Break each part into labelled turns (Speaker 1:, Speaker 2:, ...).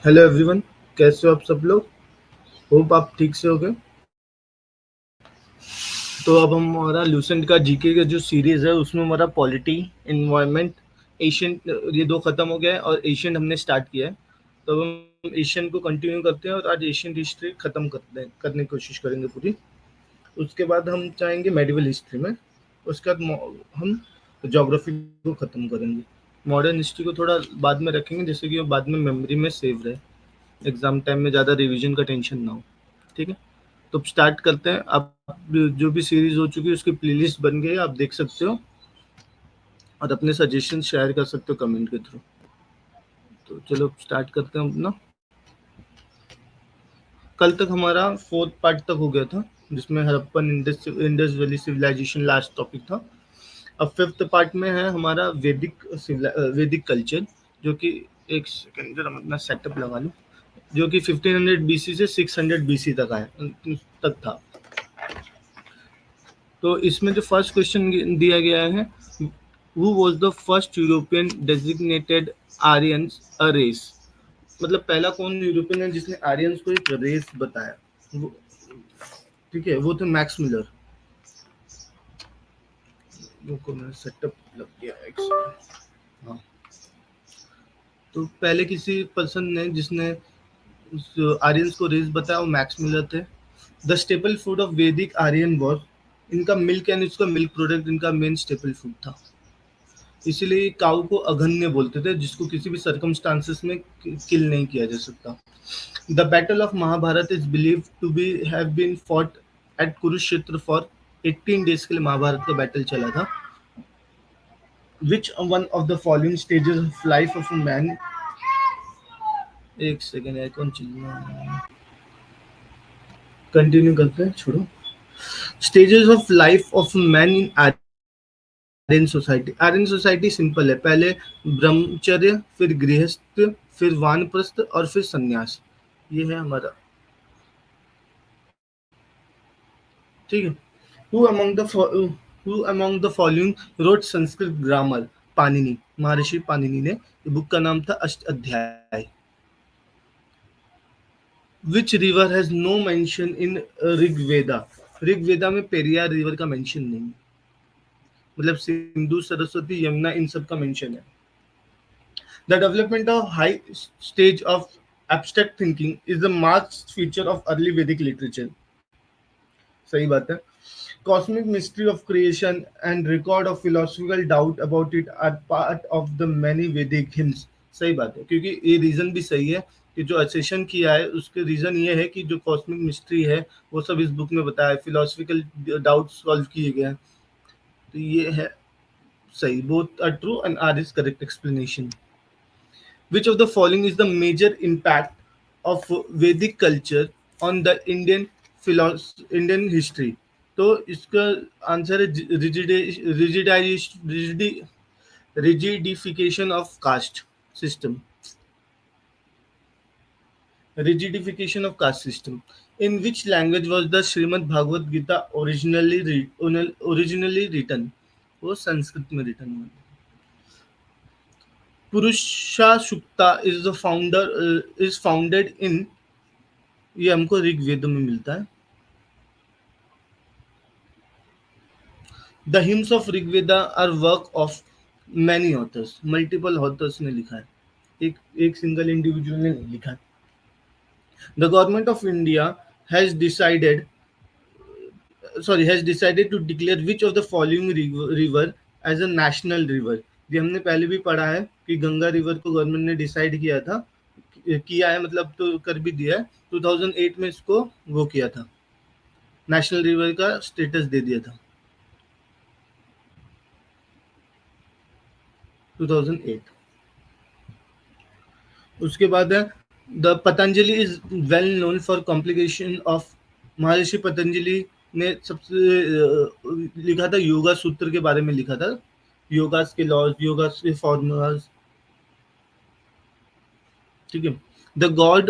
Speaker 1: Hello everyone, कैसे हो आप सब लोग? होप आप ठीक से होगे। तो अब हम हमारा लूसेंट का जीके का जो सीरीज है उसमें हमारा पॉलिटी, इन्वायरमेंट, एशियन, ये दो खत्म हो गया है और एशियन हमने स्टार्ट किया है। तो अब हम एशियन को कंटिन्यू करते हैं और आज एशियन हिस्ट्री खत्म करते हैं, करने की कोशिश करेंगे पूरी। उसके बाद हम चाहेंगे मेडिवल हिस्ट्री में। उसके बाद हम जोग्राफी को खत्म करेंगे। मॉडर्न हिस्ट्री को थोड़ा बाद में रखेंगे, जैसे कि वो बाद में मेमोरी में सेव रहे, एग्जाम टाइम में ज़्यादा रिवीजन का टेंशन ना हो। ठीक है, तो स्टार्ट करते हैं। आप जो भी सीरीज हो चुकी है उसकी प्लेलिस्ट बन गई है, आप देख सकते हो और अपने सजेशन शेयर कर सकते हो कमेंट के थ्रू। तो चलो स्टार्ट करते हैं अपना। कल तक हमारा फोर्थ पार्ट तक हो गया था, जिसमें Harappan Indus valley civilization last topic था। अब फिफ्थ पार्ट में है हमारा वैदिक कल्चर, जो कि एक सेकंड जरा मैं अपना सेटअप लगा लूँ, जो कि 1500 बीसी से 600 बीसी तक आया तक था। तो इसमें जो फर्स्ट क्वेश्चन दिया गया है, who was the first European designated Aryans a race. मतलब पहला कौन यूरोपियन है जिसने आर्यंस को एक रेस बताया। वो, ठीक है, वो थे मैक्स मिलर। रुको मेरा सेटअप लग गया, एक सेकंड। हाँ, तो पहले किसी पर्सन ने जिसने आर्यंस को रेस बताया वो मैक्स मिलर थे। द स्टेपल फूड ऑफ वैदिक आर्यन वॉज, इनका मिल्क एंड इसका मिल्क प्रोडक्ट इनका मेन स्टेपल फूड था। इसीलिए काऊ को अघन्य बोलते थे, जिसको किसी भी सर्कमस्टांसेस में किल नहीं किया जा सकता। The battle of Mahabharata is believe to be have been fought at Kurukshetra for 18 days के लिए महाभारत का बैटल चला था। Which one of the following stages of life of a man, एक सेकेंड यार, कौन चीज कंटिन्यू करते हैं, छोड़ो। Stages of life of man in Aryan society. Aryan society simple है, पहले ब्रह्मचर्य, फिर गृहस्थ, फिर वानप्रस्थ और फिर संन्यास। ये है हमारा। ठीक है। Who among the who among the following wrote Sanskrit grammar. Panini, Maharshi Panini ने। बुक का नाम था Ashtadhyayi. Which river has no mention in Rigveda. Rigveda में पेरियार रिवर का मेंशन नहीं है। मतलब सिंधु, सरस्वती, यमुना, इन सब का मेंशन है। The development of high stage of abstract thinking is the marked feature of early Vedic literature. सही बात है। Cosmic mystery of creation and record of philosophical doubt about it are part of the many Vedic hymns. सही बात है, क्योंकि ये reason भी सही है कि जो असेशन किया है उसके रीजन ये है कि जो कॉस्मिक मिस्ट्री है वो सब इस बुक में बताया है, फिलोसफिकल डाउट सॉल्व किए गए हैं। तो ये है सही, both are true and R is correct explanation. Which of the following is the major impact of Vedic culture on the Indian Indian history? तो इसका आंसर है rigidification of caste system. Rigidification of caste system. In which language was the Srimad Bhagavad Gita originally written? वो संस्कृत में written हुआ है। पुरुषा सुक्ता is founded in, ये हमको ऋग्वेद में मिलता है। The hymns of Rigveda are work of many authors. Multiple authors ने लिखा है, एक एक सिंगल इंडिविजुअल ने नहीं लिखा है। The government of India has decided has decided to declare which of the following river as a national river. ये हमने पहले भी पढ़ा है कि गंगा रिवर को गवर्नमेंट ने डिसाइड किया था, किया है मतलब तो कर भी दिया है। 2008 में इसको वो किया था, नेशनल रिवर का स्टेटस दे दिया था 2008। उसके बाद है the Patanjali is well known for complication of. महर्षि पतंजलि ने सबसे लिखा था योगा सूत्र के बारे में लिखा था, योगा के लॉज, योगा के फॉर्मूलाज। ठीक है। The God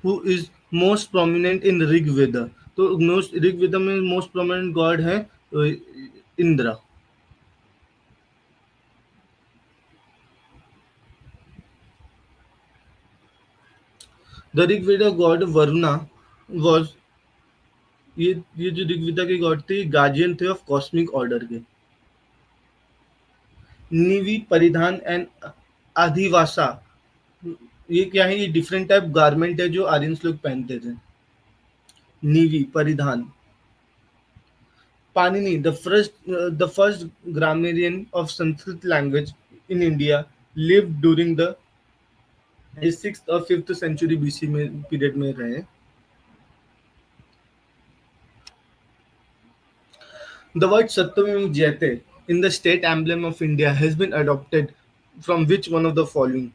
Speaker 1: who is most prominent in Rigveda. तो ऋग्वेदा में मोस्ट प्रोमिनेंट गॉड है Indira. The Rigveda God Varuna was ये जो ऋग्वेदा की गॉड थी गार्जियन थे ऑफ कॉस्मिक ऑर्डर के। निवि परिधान एंड अधिवासा, ये क्या है? ये डिफरेंट टाइप गारमेंट है जो आर्यंस लोग पहनते थे। निवि परिधान। Panini, the first grammarian of Sanskrit language in India, lived during the 6th और 5th century BC में पीरियड में रहे। The word Satyam Jayate in the state emblem of India has been adopted from which one of the following?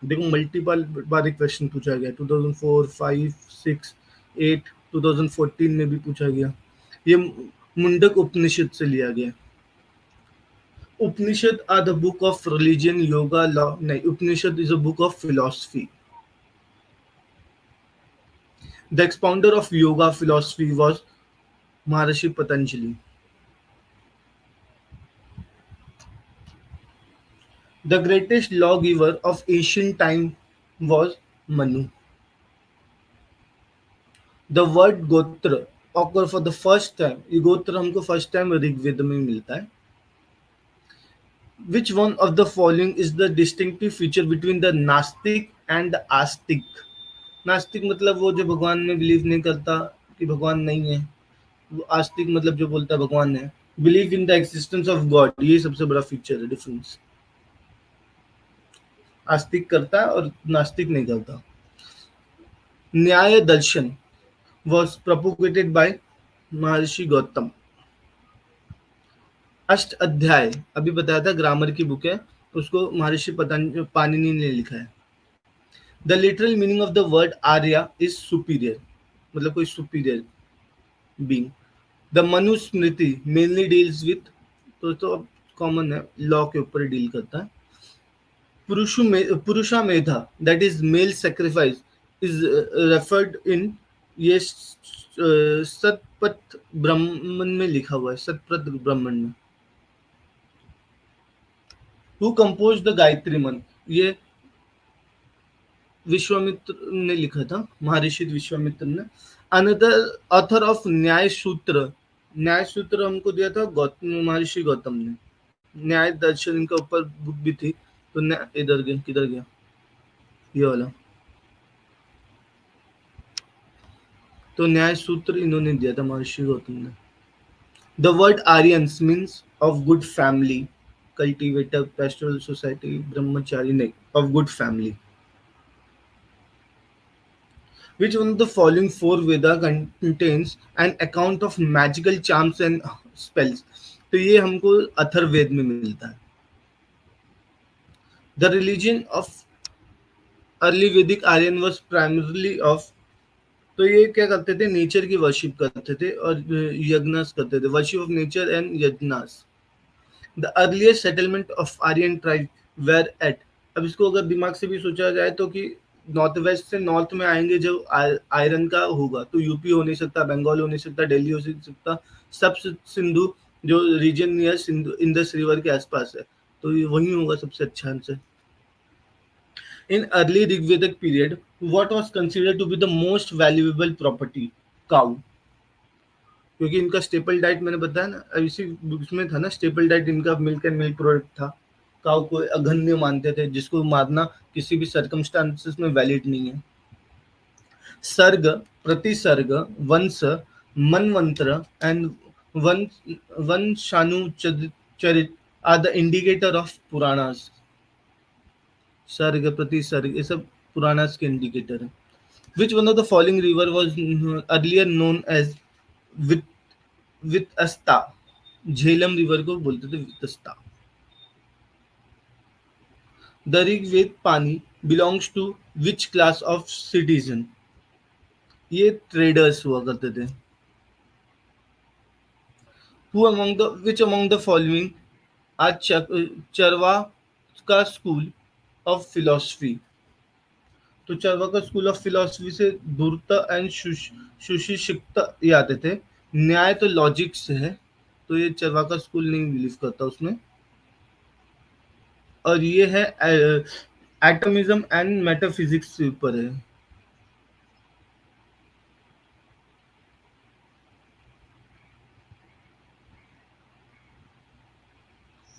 Speaker 1: देखो multiple बार question पूछा गया, 2004, 5, 6, 8, 2014 में भी पूछा गया। ये मुंडक उपनिषद से लिया गया। Upanishad are the book of religion, yoga, law नहीं, Upanishad is a book of philosophy. The expounder of yoga philosophy was Maharshi Patanjali. The greatest law giver of Asian time was Manu. The word gotra occur for the first time, ये गोत्र हमको first time Rigveda में मिलता है। Which one of the following is the distinctive feature between the नास्तिक and the आस्तिक? नास्तिक मतलब वो जो भगवान में बिलीव नहीं करता कि भगवान नहीं है। वो आस्तिक मतलब जो बोलता है भगवान है। Believe in the existence of God, ये सबसे बड़ा फीचर है, डिफरेंस। आस्तिक करता है और नास्तिक नहीं करता। न्याय दर्शन was propagated by महर्षि गौतम। अष्ट अध्याय अभी बताया था, ग्रामर की बुक है, उसको महर्षि पाणिनि ने लिखा है। The literal meaning of the word Arya is superior, मतलब कोई superior being. The Manusmriti mainly deals with, तो कॉमन है, लॉ के ऊपर डील करता है। Purusha Medha that is male sacrifice is referred in, ये सतपथ ब्राह्मण में लिखा हुआ है, सतपथ ब्राह्मण में। हु कंपोज द गायत्री मंत्र, ये विश्वामित्र ने लिखा था, महर्षि विश्वामित्र ने। अनदर ऑथर ऑफ न्याय सूत्र, न्याय सूत्र हमको दिया था महर्षि गौतम ने। न्याय दर्शन इनका ऊपर बुक भी थी, तो इधर गया, किधर गया ये वाला, तो न्याय सूत्र इन्होंने दिया था महर्षि गौतम ने। The word Aryans means of good family, cultivator, pastoral society, ब्रह्मचारी नहीं, of good family. Which one of the following four Veda contains an account of magical charms and spells? तो ये हमको अथर्ववेद में मिलता है। The religion of early Vedic Aryan was primarily of, तो ये क्या करते थे? नेचर की वर्शिप करते थे और यज्ञास करते थे, worship of nature and yajnas. The earliest settlement of Aryan tribe were at, अब इसको अगर दिमाग से भी सोचा जाए तो कि नॉर्थ वेस्ट से नॉर्थ में आएंगे जब आयरन का होगा, तो यूपी हो नहीं सकता, बंगाल हो नहीं सकता, दिल्ली हो नहीं सकता, सब सिंधु जो region near Sindhu Indus river के आसपास है, तो ये वही होगा सबसे अच्छा answer. In early Rigvedic period what was considered to be the most valuable property? Cow, क्योंकि इनका स्टेपल डाइट मैंने बताया ना, इसी उसमें था ना, स्टेपल डाइट इनका मिल्क एंड मिल्क प्रोडक्ट था। काउ को अघन्य मानते थे, जिसको मारना किसी भी सर्कमस्टांसेस में वैलिड नहीं है। Sarga, Pratisarga, Vamsha, Manvantara and Vamshanucharita are the indicator of Puranas. Sarga, Pratisarga, ये सब पुराणास के इंडिकेटर है। Which one of the following river was earlier known as Vitasta? Jhelum river को बोलते थे Vitasta. The Rigveda Pani belongs to which class of citizen? ये ट्रेडर्स हुआ करते थे। Who among the which among the following are Charvaka school of philosophy? तो Charvaka school of philosophy से धूर्त एंड सुशिक्षित ये आते थे। न्याय तो लॉजिक से है, तो ये चरवाका स्कूल नहीं बिलीव करता उसमें। और ये है एटमिज्म एंड मेटाफिजिक्स के ऊपर है।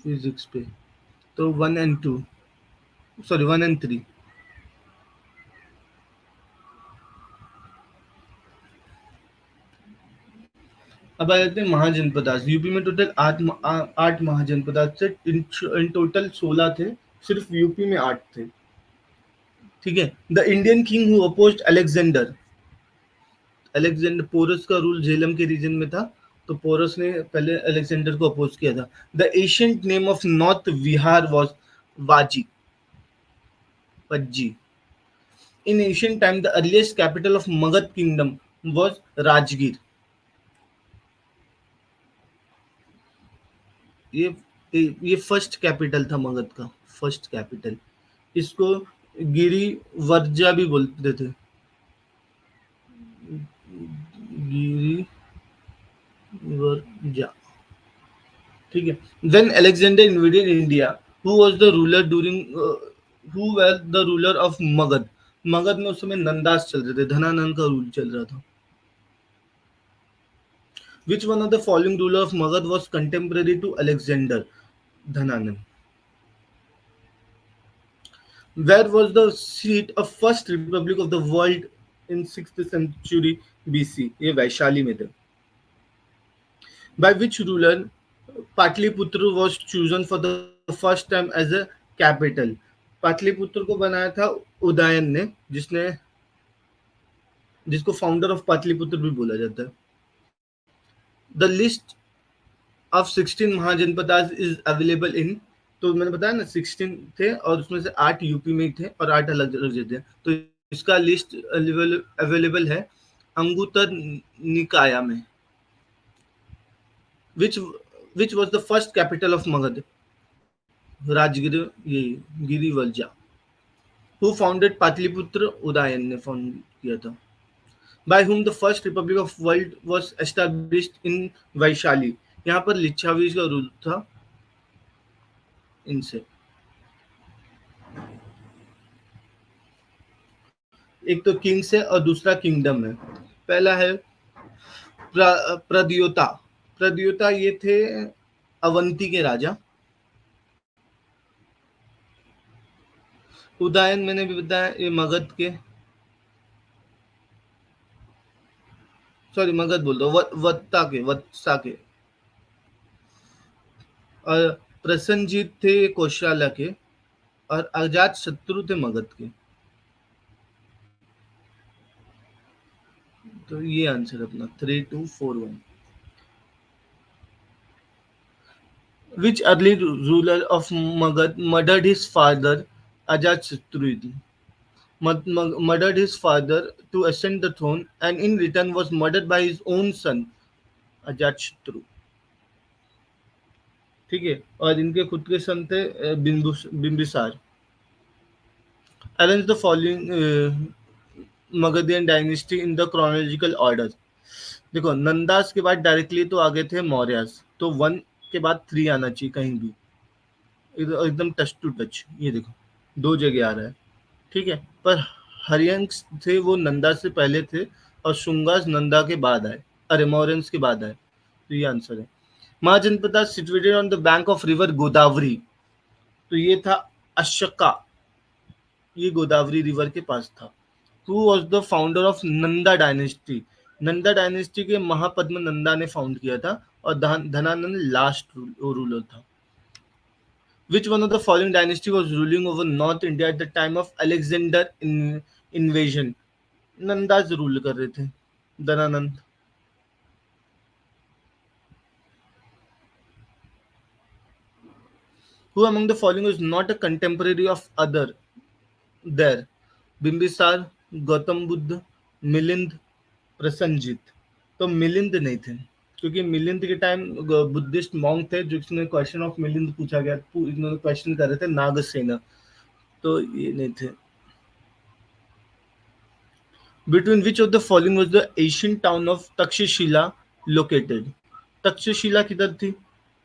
Speaker 1: फिजिक्स पे तो 1 and 2, सॉरी 1 and 3। अब आ जाते हैं महाजनपदास। यूपी में टोटल 8 महाजनपदास थे। इन टोटल 16 थे, सिर्फ यूपी में 8 थे। ठीक है। The Indian king who opposed Alexander, Alexander Porus का रूल झेलम के रीजन में था, तो पोरस ने पहले अलेक्जेंडर को अपोज किया था। The ancient name of north Bihar was Vajji, Vajji. In ancient time the earliest capital of Magadha kingdom was Rajgir. ये ये फर्स्ट कैपिटल था मगध का, फर्स्ट कैपिटल। इसको गिरी वर्जा भी बोलते थे, गिरी वर्जा। ठीक है। Then Alexander invaded India. Who was the ruler during, who were the ruler of Magadha. Magadha में उस समय नंदास चल रहे थे, धनानंद का रूल चल रहा था। Which one of the following ruler of Magadha was contemporary to Alexander, Dhanananda. Where was the seat of first republic of the world in 6th century BC? ये वैशाली में थे। By which ruler Pataliputra was chosen for the first time as a capital? Pataliputra को बनाया था उदयन ने, जिसको founder of Pataliputra भी बोला जाता है। The list of 16 mahajanapadas is available in, तो मैंने बताया ना 16 थे और उसमें से 8 यूपी में थे और 8 अलग अलग जगह थे। तो इसका लिस्ट अवेलेबल है अंगुत्तर निकाया में। Which which was the first capital of Magadha, Rajgir, ये गिरिवर्जा। हु फाउंडेड पाटलिपुत्र, उदयन ने फाउंड किया था। By whom the first republic of world was established in Vaishali. यहाँ पर लिच्छावी का रूल था इनसे। एक तो किंग्स है और दूसरा किंगडम है। पहला है प्रद्योता। प्रद्योता ये थे अवंती के राजा। उदयन मैंने भी बताया ये मगध के, सॉरी मगध बोल दो, वत्सा के। और प्रसन्नजीत थे कौशल्या के और अजात शत्रु थे मगध के। तो ये आंसर अपना 3, 2, 4, 1। Which early ruler of Magad murdered his father Ajatashatru? Murdered his father to ascend the throne and in return was murdered by his own son Ajatashatru। ठीक है। और इनके खुद के सन थे Bimbisara. Arrange the following Magadhian dynasty in the chronological order। देखो नंदास के बाद डायरेक्टली तो आगे थे मौर्यास, तो 1 के बाद 3 आना चाहिए कहीं भी, एकदम टच टू टच। ये देखो 2 जगह आ रहा है। ठीक है। पर हरियंस थे वो नंदा से पहले थे और शुंगास नंदा के बाद आए, अरे मौर्यंस के बाद आए। तो ये आंसर है। Mahajanapada situated on the bank of river Godavari, तो ये था अशोका, ये गोदावरी रिवर के पास था। Who was the founder of Nanda dynasty? Nanda dynasty के महापद्म नंदा ने फाउंड किया था और धनानंद लास्ट रूलर था। Which one of the following dynasty was ruling over North India at the time of Alexander invasion? Nandas rule कर रहे थे, Dhanananda. Who among the following was not a contemporary of other there? Bimbisara, Gautam Buddha, Milind, Prasannajit. तो मिलिंद नहीं थे, क्योंकि मिलिंद के time Buddhist monk थे, जिसने क्वेश्चन ऑफ मिलिंद पूछा गया, इन्होंने क्वेश्चन कर रहे थे नागसेना, तो ये नहीं थे। Between which of the following was the ancient town of Takshashila located? Takshashila किधर थी?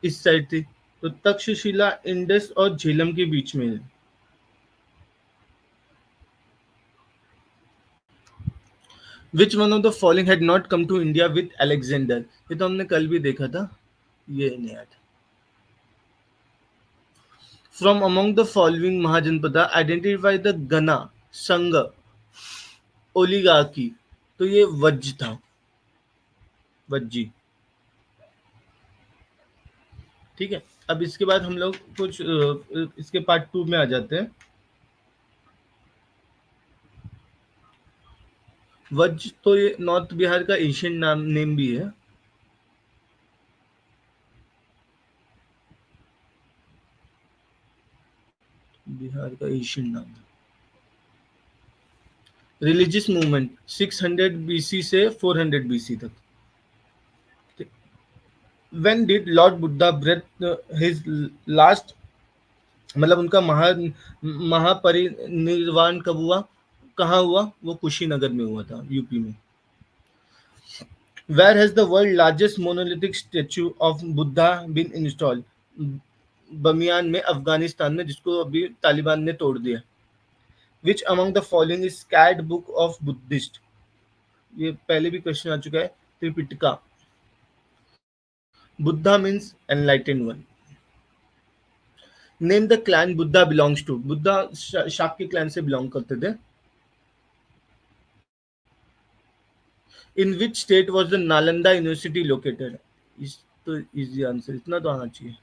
Speaker 1: इस साइड थी। तो तक्षशिला इंडस और झेलम के बीच में है। Which one of the following had not come to India with Alexander? ये तो हमने कल भी देखा था, ये नहीं आता। From among the following Mahajanapada identify the गना संघ ओलिगार्की। तो ये वज्ज था, वज्जी। ठीक है। अब इसके बाद हम लोग कुछ इसके पार्ट टू में आ जाते हैं। वज्ज तो ये नॉर्थ बिहार का एशियन नाम नेम भी है। बिहार का एशियन नाम। रिलीजियस मूवमेंट 600 बीसी से 400 बीसी तक। When did Lord Buddha breathe his last, मतलब उनका महापरिनिर्वाण कब हुआ, कहाँ हुआ? वो कुशीनगर में हुआ था, यूपी में। Where has the world largest monolithic statue of Buddha been installed? Bamiyan में, अफगानिस्तान में, जिसको अभी तालिबान ने तोड़ दिया। Which among the following is sacred book of Buddhist? ये पहले भी क्वेश्चन आ चुका है। Tripitaka. Buddha means enlightened one. Name the clan Buddha belongs to. Buddha Shakya clan से बिलोंग करते थे। In which state was the Nalanda university located? इस तो इजी आंसर, इतना तो आना चाहिए।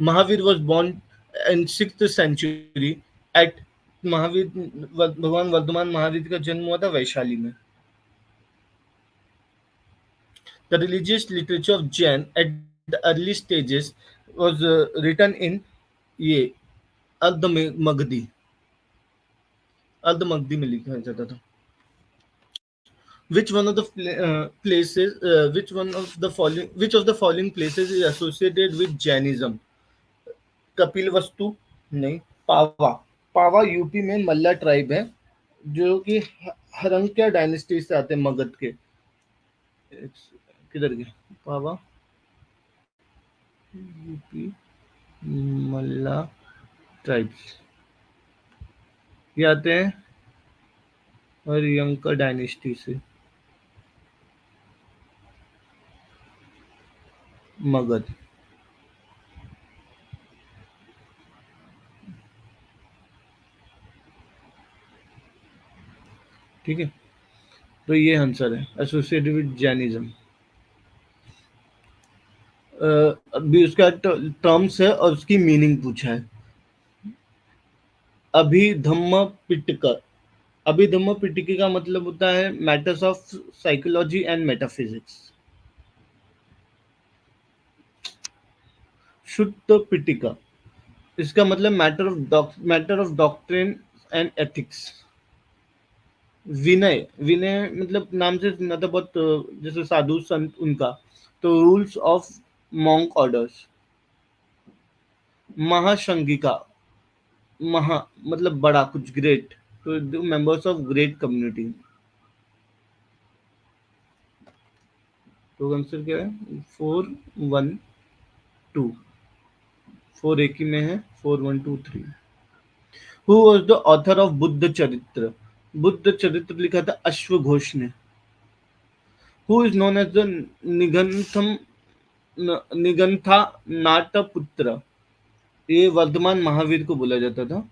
Speaker 1: Mahavira was born in 6th century at, Mahavira, भगवान वर्धमान महावीर का जन्म हुआ था वैशाली में। The religious literature of Jain at the early stages was written in, ये अर्धमगधी, अर्धमगधी में लिखा जाता था। Which one of the places, which of the following places is associated with Jainism? Kapil वस्तु नहीं, पावा। पावा यूपी में मल्ला ट्राइब है, जो कि हरंक्या डायनेस्टी से आते हैं, मगध के। किधर गया पावा? यूपी मल्ला ट्राइब्स, ये आते हैं हरियंका डायनेस्टी से, मगध। ठीक है, तो ये आंसर है, एसोसिएटेड विद जैनिज्म। अभी उसका टर्म्स है और उसकी मीनिंग पूछा है। अभिधम्म पिटका। अभिधम्म पिटकी का मतलब होता है matters of psychology and metaphysics. शुद्ध पिटिका, इसका मतलब matter of doctrine and ethics. Vinaya, Vinaya मतलब नाम से सुना था बहुत, जैसे साधु संत उनका। तो rules of monk orders. Mahasanghika, महा मतलब बड़ा, कुछ ग्रेट, तो मेंबर्स ऑफ ग्रेट कम्युनिटी। तो आंसर क्या है? 412। 4 एक ही में है, 4123। Who was the author of Buddha Charitra? Buddha Charitra लिखा था अश्वघोष ने। Who is known as the निगंथम, निगंथा नाटपुत्र? ये वर्धमान महावीर को बोला जाता था।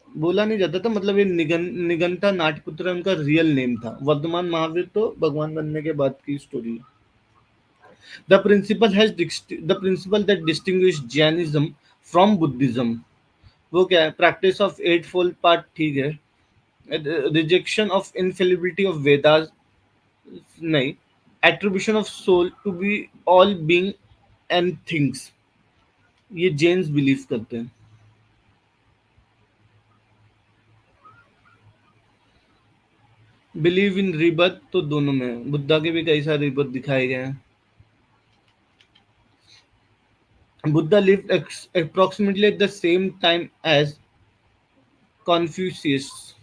Speaker 1: बोला नहीं जाता था, मतलब ये निगंता नाटपुत्र उनका रियल नेम था। वर्धमान महावीर तो भगवान बनने के बाद की स्टोरी है। The principle that distinguish Jainism from Buddhism, वो क्या है? Practice of eightfold part, ठीक है। Rejection of infallibility of Vedas, नहीं। Attribution of soul to be all being and things, ये जेन्स बिलीव करते हैं। बिलीव इन रीबर्थ तो दोनों में है। बुद्धा के भी कई सारे रीबर्थ दिखाए गए हैं। Buddha lived approximately at the same time as Confucius.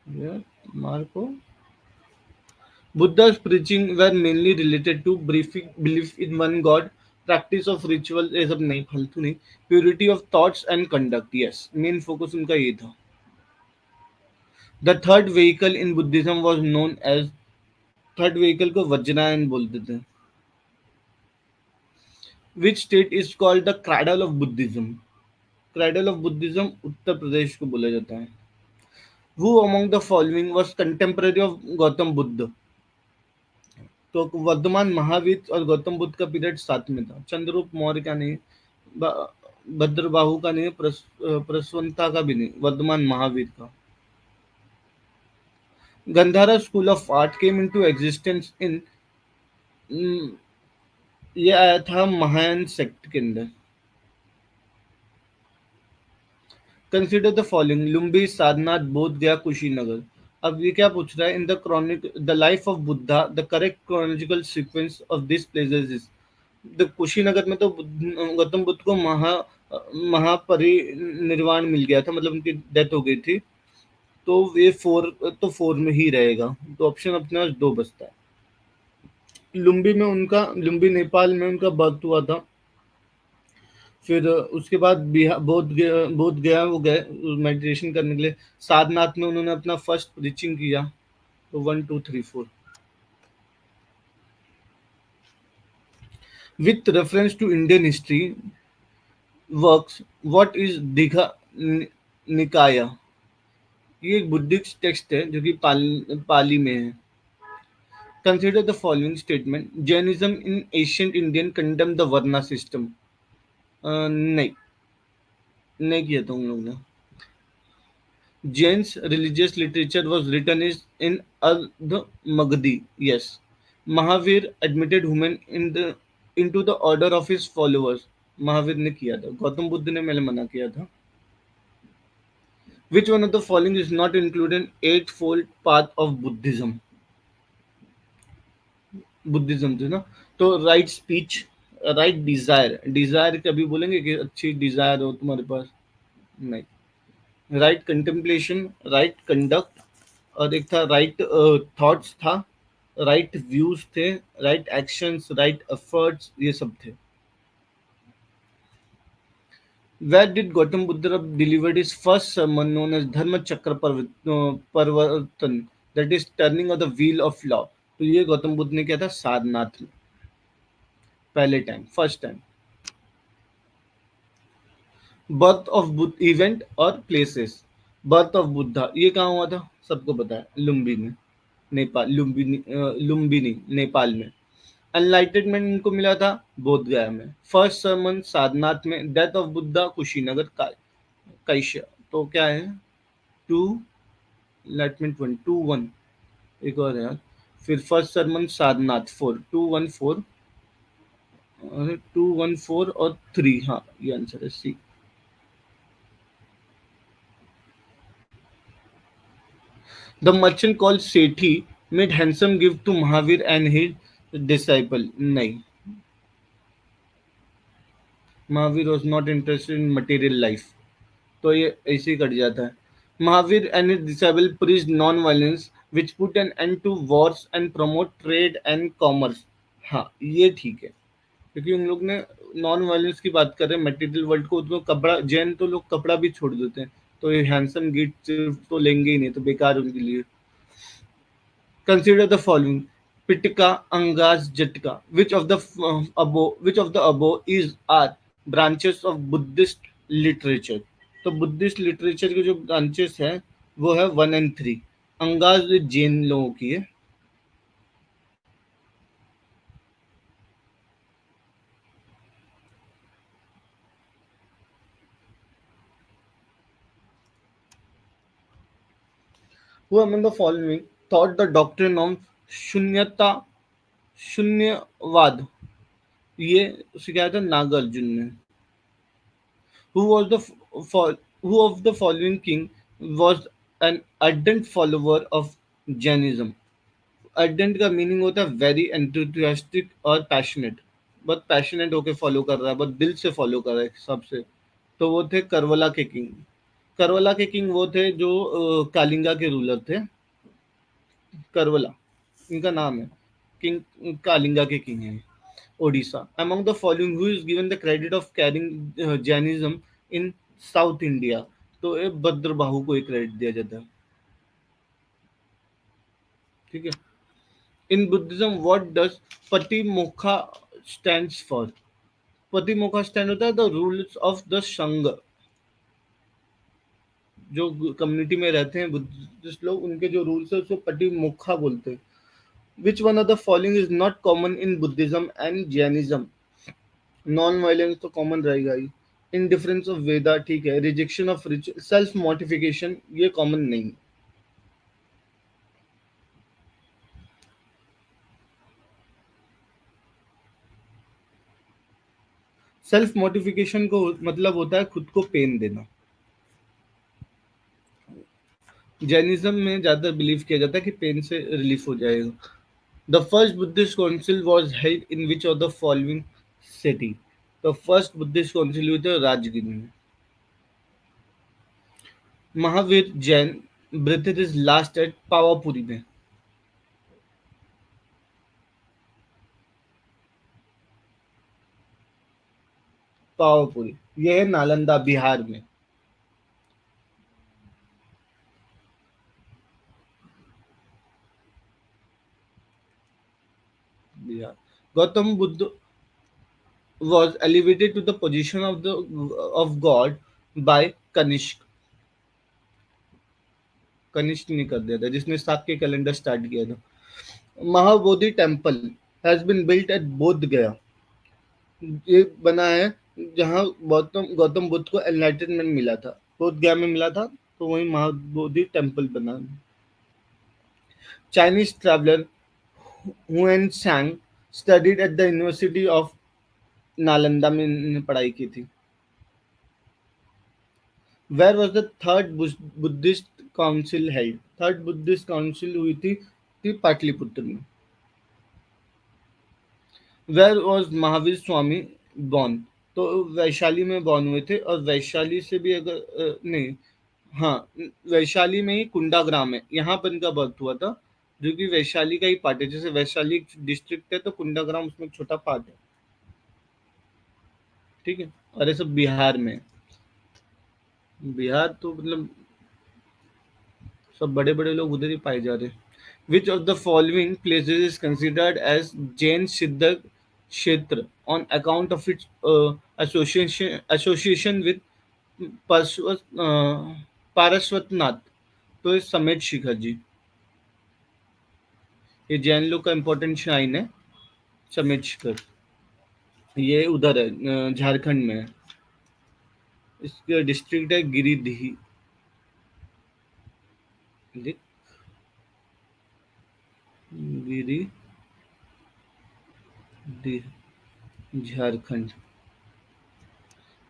Speaker 1: Yeah, Marco. Buddha's preaching were mainly related to belief in one God, practice of ritual, ये सब नहीं, फालतू नहीं, purity of thoughts and conduct. Yes, main focus उनका ये था। The third vehicle in Buddhism was known as, third vehicle को वज्रायन बोलते थे. Which state is called the cradle of Buddhism? Cradle of Buddhism Uttar Pradesh को बोला जाता है. Who among the following was contemporary of Gautam Buddha? तो वर्धमान महावीर और गौतम बुद्ध का पीरियड साथ में था. चंद्रगुप्त मौर्य का नहीं, भद्रबाहु का नहीं, प्रसवंता का भी नहीं, वर्धमान महावीर का. Gandhara school of art came into existence in, ये आया था महायान सेक्ट के अंदर. कंसिडर द फॉलोइंग: लुम्बी, सारनाथ, बोध गया, कुशीनगर. अब ये क्या पूछ रहा है? In the chronic the life of Buddha the correct chronological sequence of this places is. The Kushinagar में तो गौतम बुद्ध को महापरिनिर्वाण मिल गया था, मतलब उनकी डेथ हो गई थी. तो ये फोर में ही रहेगा. तो ऑप्शन अपने पास दो बचता है. लुम्बी नेपाल में उनका बर्थ हुआ था. फिर उसके बाद बिहार बोध गया वो गए मेडिटेशन करने के लिए. सारनाथ में उन्होंने अपना फर्स्ट प्रीचिंग किया. तो 1 2 3 4. With reference to Indian history works, what is Digha Nikaya? ये एक बुद्धिस्ट टेक्स्ट है जो कि पाली में है. Consider the following statement: Jainism in ancient Indian condemn the varna system. नहीं, नहीं किया था उन लोगों ने. Jain's religious literature was written in Ardh Yes. Mahavir admitted women into the order of his followers. Mahavir ने किया था. गौतम बुद्ध ने मैंने मना किया था. Which one of the following is not included in eightfold path of Buddhism? Buddhism थे ना. तो right speech, right desire. Desire कभी बोलेंगे कि अच्छी डिजायर हो तुम्हारे पास? नहीं. राइट कंटेम्पलेशन, राइट कंडक्ट, और एक था राइट थॉट्स था, राइट व्यूज थे, राइट एक्शंस, राइट एफर्ट्स, ये सब थे. Where did Gautam Buddha delivered his first sermon known as Dharma Chakra Parvartan, that is turning of the wheel of law? तो ये गौतम बुद्ध ने किया था सारनाथ में, पहले time, first time. Birth of Buddha event और प्लेसेस. बर्थ ऑफ बुद्धा ये कहाँ हुआ था? सबको पता है, लुम्बी में, नेपाल. लुम्बिनी नेपाल में. एनलाइटनमेंट इनको मिला था बोध गया में. फर्स्ट सरमन सारनाथ में. डेथ ऑफ बुद्धा कुशीनगर कैश्य. तो क्या है? 2 एनलाइटमेंट 1 2 1. एक और है यार. फिर फर्स्ट सरमन सारनाथ 4 2 1 4, और 2 1 4 और 3. हाँ, ये आंसर है C. The merchant called Sethi made handsome gift to Mahavira and his disciple. नहीं, Mahavira was not interested in material life. तो ये ऐसे ही कट जाता है. Mahavira and his disciple preached non violence which put an end to wars and promote trade and commerce. हाँ, ये ठीक है, क्योंकि उन लोग ने नॉन वायलेंस की बात कर रहे हैं. मटेरियल वर्ल्ड को तो कपड़ा, जैन तो लोग कपड़ा भी छोड़ देते हैं. तो ये हैंडसम गिफ्ट तो लेंगे ही नहीं, तो बेकार उनके लिए. Consider the following: Pitaka, Angaz, Jatka. Which of the above is are branches of Buddhist literature? तो बुद्धिस्ट लिटरेचर के जो ब्रांचेस हैं वो है 1 and 3. अंगाज जैन लोगों की है. Who among the following taught the doctrine of शून्यता, शून्यवाद? ये सिखाया था नागार्जुन ने. Who was the who of the following king was an ardent follower of Jainism? Ardent का मीनिंग होता है वेरी एंथुसियास्टिक और पैशनेट. बहुत पैशनेट होके फॉलो कर रहा है, बहुत दिल से फॉलो कर रहा है सबसे. तो वो थे करवला के किंग. करवला के किंग वो थे जो कालिंगा के रूलर थे. करवला इनका नाम है. किंग कालिंगा के किंग है, Odisha. Among the following who is given the credit of carrying Jainism in South India? तो ये भद्रबाहु को एक क्रेडिट दिया जाता है. ठीक है। In Buddhism what does Patimokkha stands for? Patimokkha stand होता है द रूल्स ऑफ द संघ। जो कम्युनिटी में रहते हैं बुद्धिस्ट लोग, उनके जो रूल्स है उसको पतिमोक्ष बोलते हैं। विच one of the following is not common in Buddhism and Jainism? Non violence तो कॉमन रहेगा ही। इनडिफरेंस ऑफ वेदा ठीक है। Rejection of rich, self mortification ये कॉमन नहीं। सेल्फ मोटिफिकेशन को मतलब होता है खुद को पेन देना। जैनिज्म में ज्यादा बिलीव किया जाता है कि पेन से रिलीफ हो जाएगा। The first Buddhist council was held in which of the following city? The first Buddhist council हुई थी राजगिर में। Mahavira Jain breathed is last at Pawapuri में। पावापुरी यह है नालंदा बिहार में। Bihar. Gautam Buddha was elevated to the position of the of God by Kanishk। Kanishka ने कर दिया था जिसने सात के कैलेंडर स्टार्ट किया था। Mahabodhi temple has been built at Bodh Gaya. ये बना है जहाँ गौतम गौतम बुद्ध को एनलाइटनमेंट मिला था, बोध गया में मिला था, तो वही महाबोधि टेम्पल बना है। चाइनीज ट्रैवलर हुएन सांग studied at the university of Nalanda में इन्होंने पढ़ाई की थी। Where was the third Buddhist council held? Third Buddhist council हुई थी पाटलिपुत्र में। Where was Mahavir Swami born? तो वैशाली में बॉर्न हुए थे, और वैशाली से भी अगर नहीं, हाँ, वैशाली में ही कुंडाग्राम है, यहाँ पर इनका बर्थ हुआ था, जो कि वैशाली का ही पार्ट है। जैसे वैशाली डिस्ट्रिक्ट है तो कुंडाग्राम उसमें एक छोटा पार्ट है। ठीक है। और ये सब बिहार में है। बिहार तो मतलब सब बड़े बड़े लोग उधर ही पाए जा रहे हैं। Which of the following places is considered as Jain Siddha Kshetra on account of its association with Parshvat, पारस्वतनाथ? तो ये समेत शिखर जी, ये जैन लोग का इम्पोर्टेंट श्राइन है, समेत शिखर। ये उधर है, झारखंड में है। इसका डिस्ट्रिक्ट है Giridih. Giridih, Jharkhand.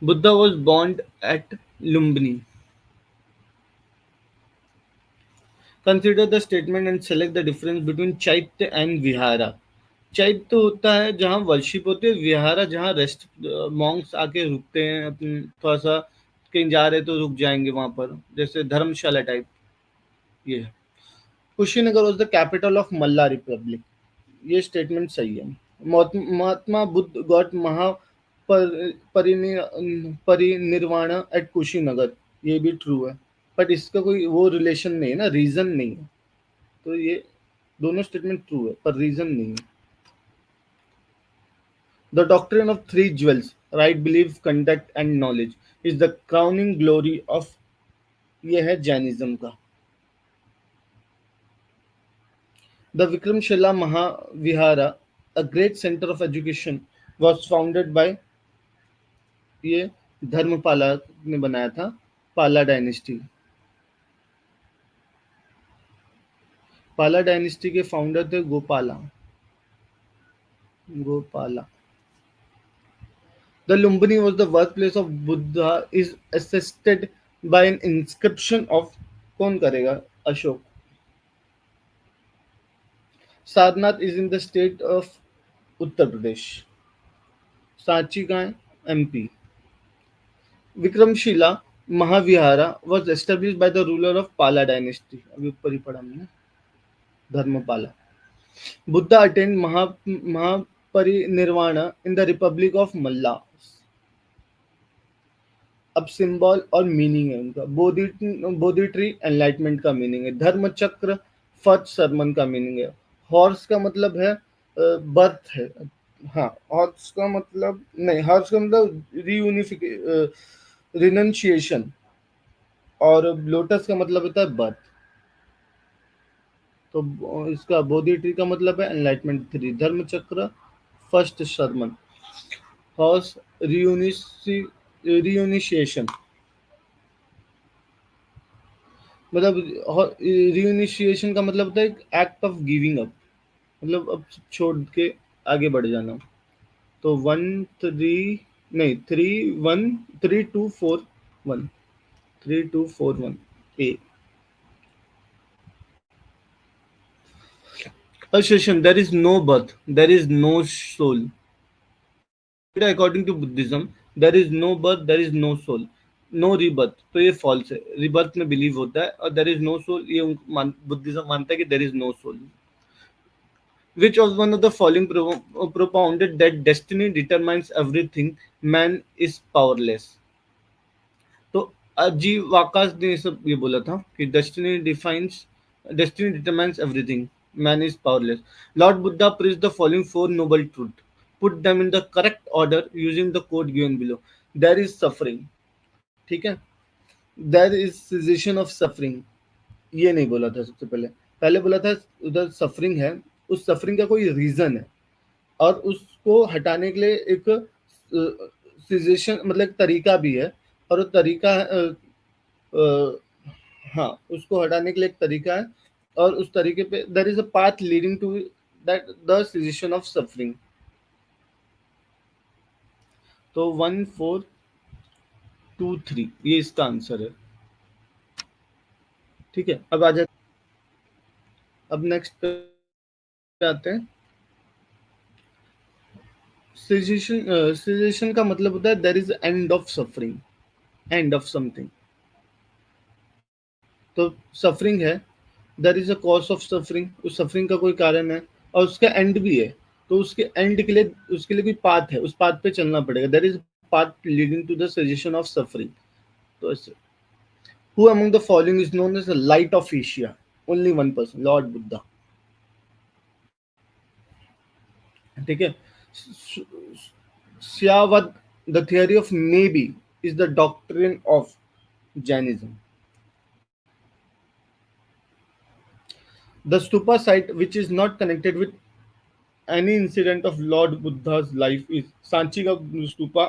Speaker 1: Buddha was born at Lumbini. Consider the statement and select the difference between चैत्य and विहारा। चैत्य होता है जहाँ वर्शिप होती है, विहारा जहाँ रेस्ट, मॉन्क्स आके रुकते हैं, अपन थोड़ा सा कहीं जा रहे तो रुक जाएंगे वहां पर, जैसे धर्मशाला टाइप। ये है। Kushinagar was the capital of Malla Republic. ये स्टेटमेंट सही है। महात्मा बुद्ध गॉट महा परिनिर्वाण एट कुशीनगर, ये भी ट्रू है, बट इसका कोई वो रिलेशन नहीं है ना, रीजन नहीं है। तो ये दोनों स्टेटमेंट ट्रू है पर रीजन नहीं है। The doctrine of three jewels, right believe conduct and knowledge, is the crowning glory of, ये है जैनिज्म का। The Vikramshila Mahavihara, a great centre of education, was founded by, ये धर्मपाला ने बनाया था, पाला डायनेस्टी। पाला डायनेस्टी के फाउंडर थे Gopala. Gopala. The Lumbini was the birthplace of Buddha is attested by an inscription of, कौन करेगा, Ashok. Sarnath is in the state of Uttar Pradesh. Sanchi का है, MP. Vikramshila Mahavihara was established by the ruler of Pala dynasty, अभी ऊपर ही पढ़ा हमने, Dharmapala. Buddha attained Mahaparinirvan in the Republic of Malla। अब symbol और मीनिंग है उनका। बोधि ट्री एनलाइटमेंट का मीनिंग है। धर्म चक्र फर्स्ट सरमन का मीनिंग है। हॉर्स का मतलब है बर्थ है। हाँ, हॉर्स का मतलब नहीं, हॉर्स का मतलब रीयूनिफिके रिनंशिएशन, और लोटस का मतलब होता है बर्थ। तो इसका बोधि ट्री का मतलब है एनलाइटमेंट थ्री, धर्म चक्र, फर्स्ट सरमन, हॉर्स, रियूनिशिएशन, मतलब रियूनिशिएशन का मतलब होता है एक्ट ऑफ गिविंग अप, मतलब अब छोड़ के आगे बढ़ जाना। तो वन थ्री, नहीं three one, 3 2 4 1, 3 2 4 1 A. Assertion: there is no birth, there is no soul. According to Buddhism, there is no birth, there is no soul, no rebirth. तो ये false है। rebirth में believe होता है, और there is no soul ये Buddhism मानता है कि there is no soul. Which was one of the following propounded that destiny determines everything, man is powerless. तो अजीब वाकाश ने सब ये बोला था कि destiny determines everything, man is powerless. Lord Buddha preach the following four noble truth, put them in the correct order using the code given below. There is suffering, ठीक है, there is cessation of suffering, ये नहीं बोला था सबसे पहले। पहले बोला था उधर सफरिंग है, उस सफरिंग का कोई रीजन है, और उसको हटाने के लिए एक सिजेशन मतलब एक तरीका भी है, और वो तरीका हाँ, उसको हटाने के लिए एक तरीका है, और उस तरीके पे there is a path leading to that the cessation of suffering. तो 1423 ये इसका आंसर है। ठीक है, अब आ जाते, अब नेक्स्ट पे आते हैं। सिजेशन का मतलब होता है there is end of suffering, end of something. तो सफरिंग है, there is a cause of suffering, उस सफरिंग का कोई कारण है, और उसका एंड भी है। तो उसके एंड के लिए, उसके लिए कोई पाथ है, उस पाथ पे चलना पड़ेगा। There is path leading to the suggestion of suffering. तो ऐसे, who among the following is known as the light of Asia? Only one person, lord Buddha. ठीक है। श्यावद, the theory of may be is the doctrine of Jainism. The stupa site which is not connected with any incident of Lord Buddha's life is Sanchi का स्तूपा,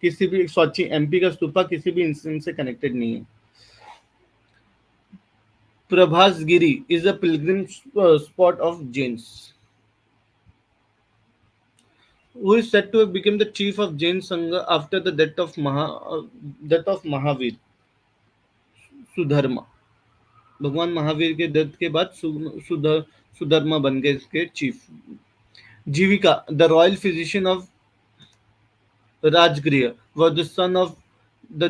Speaker 1: किसी भी Sanchi MP का स्तूपा किसी भी incident से कनेक्टेड नहीं है। Prabhas Giri is a pilgrim spot of Jains. Who is said to have become the chief of Jain Sangha after the death of Mahavir? Sudharma. भगवान महावीर के डेथ के बाद सुधर्मा बन गए इसके chief. Jeevika, the royal physician of Rajgriha, was the son of the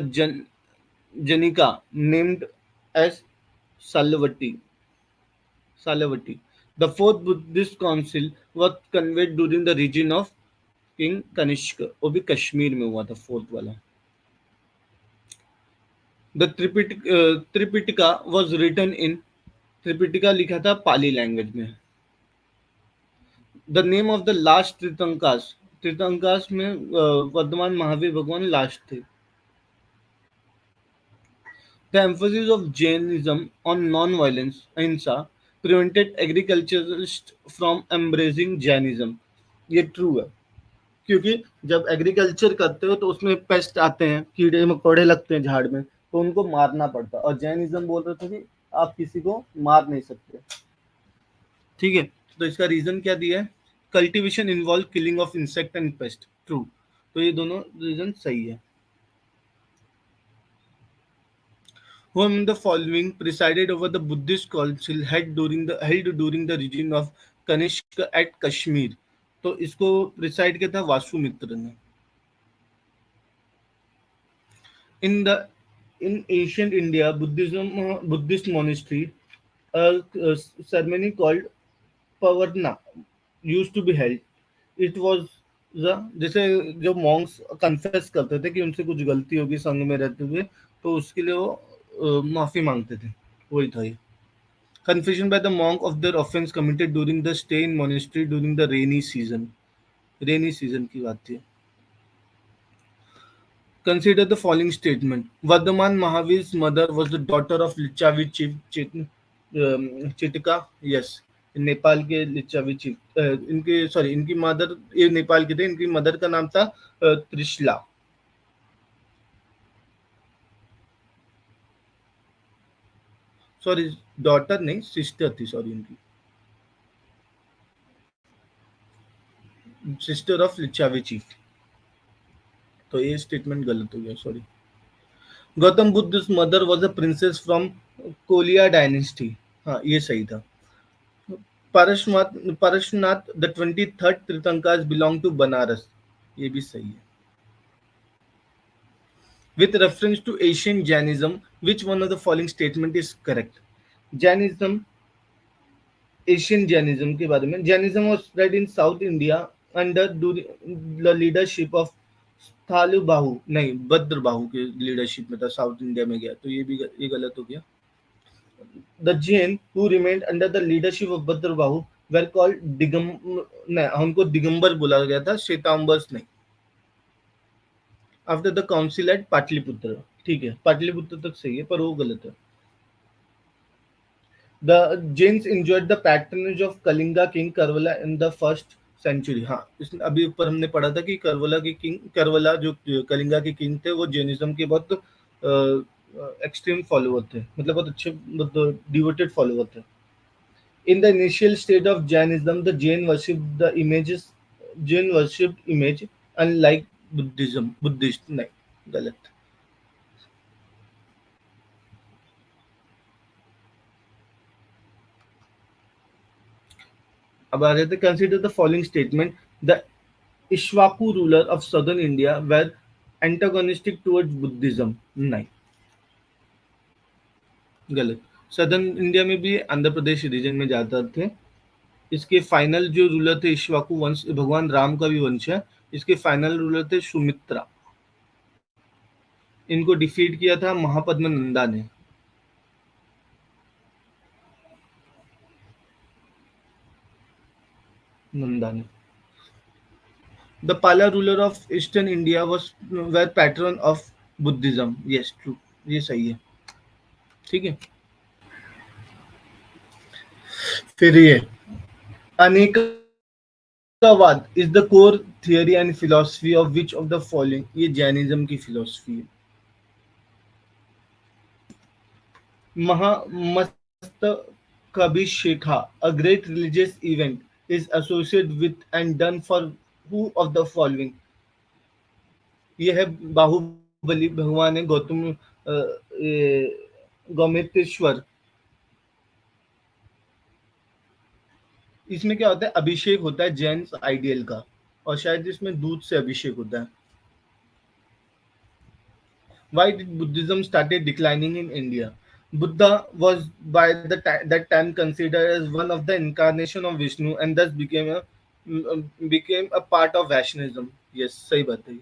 Speaker 1: Janika named as Salavati. Salavati. The fourth Buddhist council was convened during the region of King Kanishka, वो भी कश्मीर में हुआ था फोर्थ वाला। The Tripitaka was written in, Tripitaka लिखा था Pali language में। The name of the last Tirthankaras, Tirthankaras में वर्धमान महावीर भगवान लास्ट थे। The emphasis of Jainism on non-violence (ahimsa) prevented agriculturists from embracing Jainism. ये ट्रू है, क्योंकि जब एग्रीकल्चर करते हो तो उसमें पेस्ट आते हैं, कीड़े मकोड़े लगते हैं झाड़ में, तो उनको मारना पड़ता है, और जैनिज्म बोल रहे थे कि आप किसी को मार नहीं सकते। ठीक है, तो इसका रीजन क्या दिया है? Cultivation involve killing of insect and paste, true. तो ये दोनों रीजन सही है। Who among the following presided over the Buddhist council held during the regime of Kanishka at Kashmir? तो इसको प्रिसाइड किया था वासुमित्र ने। In the in ancient India, Buddhist monastery, a ceremony called Pavarna used to be held. It was जैसे जो Monks confess करते थे कि उनसे कुछ गलती होगी संघ में रहते हुए, तो उसके लिए वो माफी मांगते थे, वही था ये। Confession by the monk of their offense committed during the stay in monastery during the rainy season. Rainy season की बात थी. Consider the following statement. Vardhaman Mahavir's mother was the daughter of Lichavi chief Chitika. Yes, Nepal के Lichchhavi chief इनके sorry इनकी mother ये नेपाल के थे. इनकी मदर का नाम था त्रिशला. सॉरी डॉटर नहीं सिस्टर थी. सॉरी इनकी सिस्टर ऑफ लिच्चावी चीफ. तो ये स्टेटमेंट गलत हो गया. Sorry. Gautam Buddha's mother was a princess from Koliya dynasty. हाँ ये सही था. Parashnath, the 23rd Tirthankas belong to Banaras. ये भी सही है. With reference to Asian Jainism, which one of the following statement is correct? Jainism, Asian Jainism के बारे में. Jainism was spread in South India under the leadership of थालु बाहु. नहीं भद्र बाहु के लीडरशिप में था. साउथ इंडिया में गया तो ये गलत हो गया. The Jain who remained under the leadership of Bhadrabahu were called नहीं हमको दिगंबर बोला गया था. श्वेतांबर्स नहीं. After the council at Pataliputra. ठीक है पाटलिपुत्र तक सही है पर वो गलत है. The Jains enjoyed the patronage of Kalinga king Karvala in the first century. हाँ इसमें अभी ऊपर हमने पढ़ा था कि करवला जो कलिंगा के किंग थे वो जैनिज्म के बहुत एक्सट्रीम फॉलोअर थे. मतलब बहुत अच्छे डिवोटेड फॉलोअर थे. In the initial state of Jainism, the Jain worshipped image, unlike Buddhism. Buddhist नहीं गलत. अब आ रहे थे. Consider the following statement. The Ishwaku ruler of southern India were antagonistic towards Buddhism. नहीं गलत. सदर्न इंडिया में भी आंध्र प्रदेश रीजन में ज्यादा थे. इसके फाइनल जो रूलर थे इक्ष्वाकु वंश भगवान राम का भी वंश है. इसके फाइनल रूलर थे सुमित्रा. इनको डिफीट किया था महापद्म नंदा ने. The Pala ruler of Eastern India were patron of Buddhism. Yes, true. ये सही है. ठीक है. फिर ये अनेकवाद is the core theory and philosophy of which of the following. ये जैनिज्म की फिलोसफी है. Mahamastakaabhishekha, a great religious event, is associated with and done for who of the following. ये है बाहुबली भगवान है गौमतेश्वर. इसमें क्या होता है अभिषेक होता है जैन आइडियल का और शायद इसमें दूध से अभिषेक होता है. Why did Buddhism started declining in India? Buddha was by that time considered as one of the incarnation of Vishnu and thus became a part of Vaishnavism. Yes, सही बात है.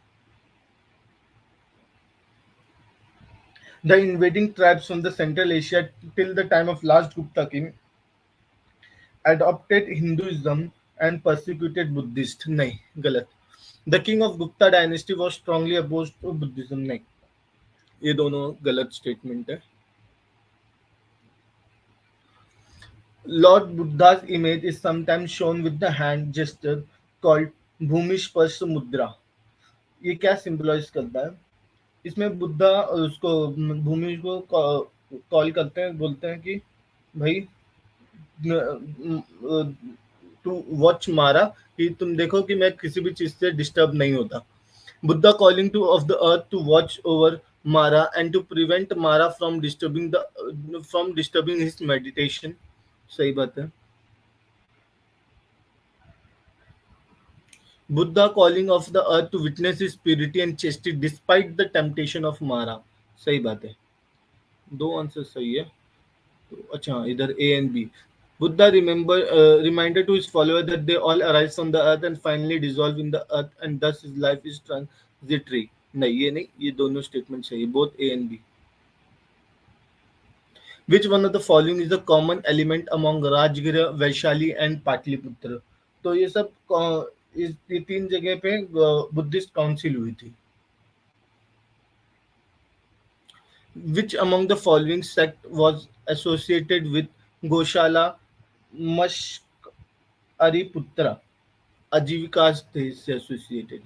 Speaker 1: The invading tribes from the Central Asia till the time of last Gupta king adopted Hinduism and persecuted Buddhists. नहीं गलत. The king of Gupta dynasty was strongly opposed to Buddhism. नहीं ये दोनों गलत statement है. Lord Buddha's image is sometimes shown with the hand gesture called भूमिस्पर्श मुद्रा. ये क्या सिंबलाइज करता है? इसमें बुद्धा उसको भूमि को कॉल करते हैं. बोलते हैं कि भाई टू वॉच मारा कि तुम देखो कि मैं किसी भी चीज से डिस्टर्ब नहीं होता. Buddha calling to of the earth to watch over Mara and to prevent Mara from disturbing his meditation. सही बात है. Buddha calling of the earth to witness his purity and chastity despite the temptation of Mara. सही बात है. दो आंसर सही है. तो अच्छा इधर A and B. Buddha reminder to his followers that they all arise from the earth and finally dissolve in the earth and thus his life is transitory. नहीं ये दोनों स्टेटमेंट सही. Both A and B. Which one of the following is the common element among Rajagriha, Vaishali and Pataliputra? तो ये सब ये तीन जगह पे बुद्धिस्ट काउंसिल हुई थी. Which among the following sect was associated with Goshala Mashariputra? Ajivikas थे इससे associated.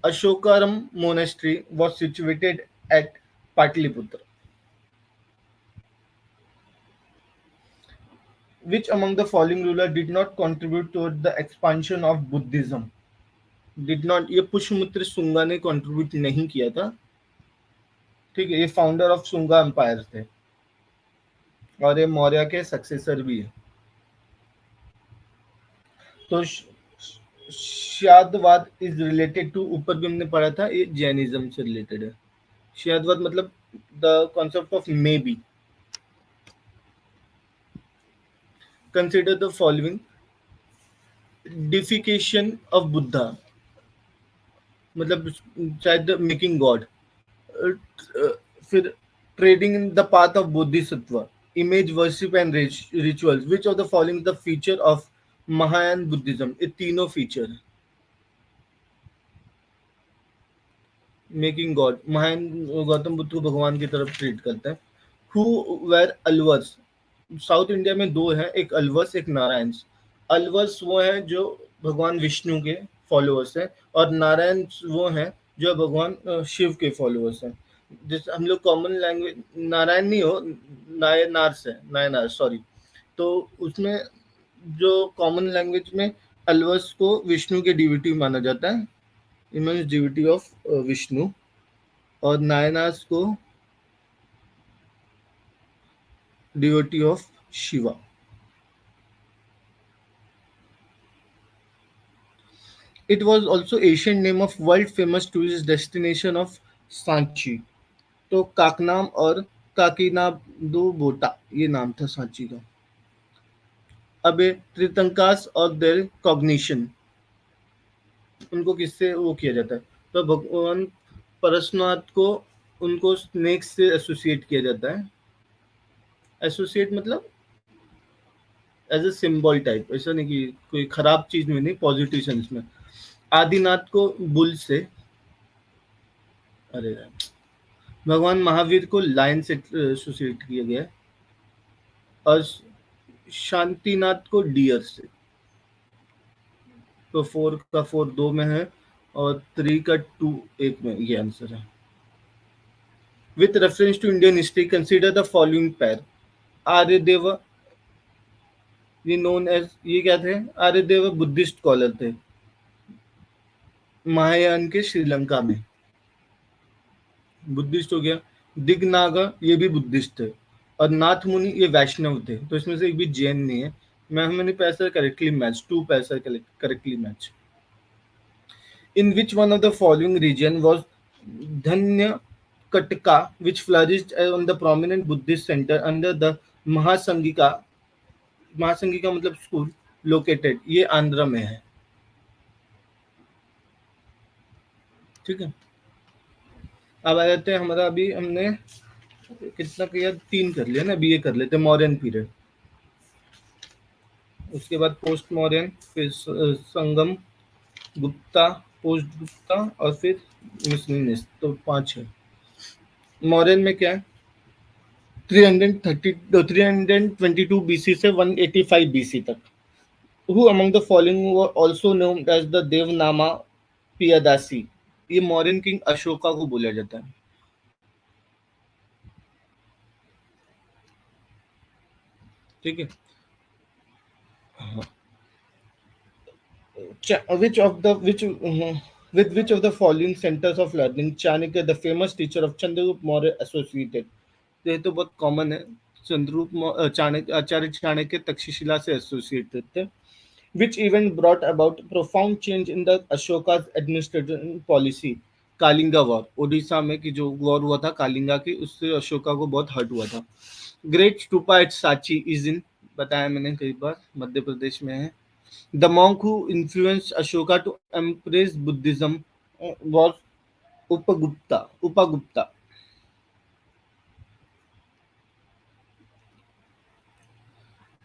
Speaker 1: Ashokaram monastery was situated at Patliputra. Which among the following ruler did not contribute toward the expansion of Buddhism? Did not, ये पुष्यमित्र सुंगा ने contribute नहीं किया था. ठीक है, ये फाउंडर ऑफ सुंगा एम्पायर थे और ये मौर्य के सक्सेसर भी है. तो श्यादवाद इज रिलेटेड टू, ऊपर भी हमने पढ़ा था, ये जैनिज्म से रिलेटेड है. श्यादवाद मतलब the concept of may B. Consider the following. Defecation of Buddha मतलब शायद मेकिंग गॉड. फिर trading in the path of Bodhisattva, image worship and rituals. Which of the following the feature of Mahayana Buddhism? ये तीनों feature. Making God, महान गौतम बुद्ध को भगवान की तरफ ट्रीट करता है. Who were Alvars? South India में दो हैं, एक अलवर्स एक नारायण. अलवर्स वो हैं जो भगवान विष्णु के फॉलोअर्स हैं और नारायण वो हैं जो भगवान शिव के फॉलोअर्स हैं. जैसे हम लोग कॉमन लैंग्वेज, नारायण नहीं हो, नायनार से, नायनार सॉरी. तो उसमें जो कॉमन लैंग्वेज में अलवर्स को विष्णु के डिविटी माना जाता है, इमेंस डिविटी ऑफ विष्णु, और नायनार्स को डिविटी of Shiva. It was also Asian name of world famous tourist destination of Sanchi. तो काकनाम और काकीनाडू बोटा ये नाम था सांची का. अब त्रितंकास और देयर कॉग्निशन, उनको किससे वो किया जाता है? तो भगवान परशुनाथ को उनको स्नेक्स से एसोसिएट किया जाता है. एसोसिएट मतलब एज ए सिंबल टाइप, ऐसा नहीं कि कोई खराब चीज में नहीं, पॉजिटिव सेंस में. आदिनाथ को बुल से, अरे भगवान महावीर को लायन से एसोसिएट किया गया है और शांतिनाथ को डियर से. तो 4 का 4 2 में है और 3 का 2 1 में, ये आंसर है. With reference to Indian history consider the following pair. Aryadeva, ये नोन एज, ये क्या थे? आर्यदेव बुद्धिस्ट स्कॉलर थे महायान के श्रीलंका में. बुद्धिस्ट हो गया. दिगनागा ये भी बुद्धिस्ट थे और नाथ मुनि ये वैष्णव थे. तो इसमें से एक भी जैन नहीं है. मैंने पैसा करेक्टली मैच, 2 पैसा correctly match. In which one of the following region was Dhanyakataka which flourished on the prominent Buddhist center under the Mahasanghika. Mahasanghika मतलब स्कूल लोकेटेड, ये आंध्र में है. ठीक है, अब आ जाते हैं हमारा, अभी हमने कितना किया? 3 कर लिया ना. अभी ये कर लेते हैं मौर्यन पीरियड, उसके बाद पोस्ट मौर्यन, फिर संगम, गुप्ता, पोस्ट गुप्ता और फिर मिसलिनियस. तो 5 है. मौर्यन में क्या है? 322 बीसी से 185 बीसी तक. Who among the following were also known as the Devanama पियादासी? ये मौर्यन किंग अशोका को बोला जाता है. ठीक है. Which of the which with which of the following centers of learning Chanakya, the famous teacher of Chandragupta Maurya, associated? तो ये तो बहुत कॉमन है. चंद्रगुप्त चाणक्य, आचार्य चाणक्य तक्षशिला से एसोसिएटेड थे. Which event brought about profound change in the Ashoka's administrative policy? Kalinga war. Odisha में की जो वॉर हुआ था कालिंगा की, उससे अशोका को बहुत हर्ट हुआ था. ग्रेट स्टूपा एट साची इज इन, बताया मैंने कई बार, मध्य प्रदेश में है. The monk who influenced Ashoka to embrace Buddhism was Upagupta.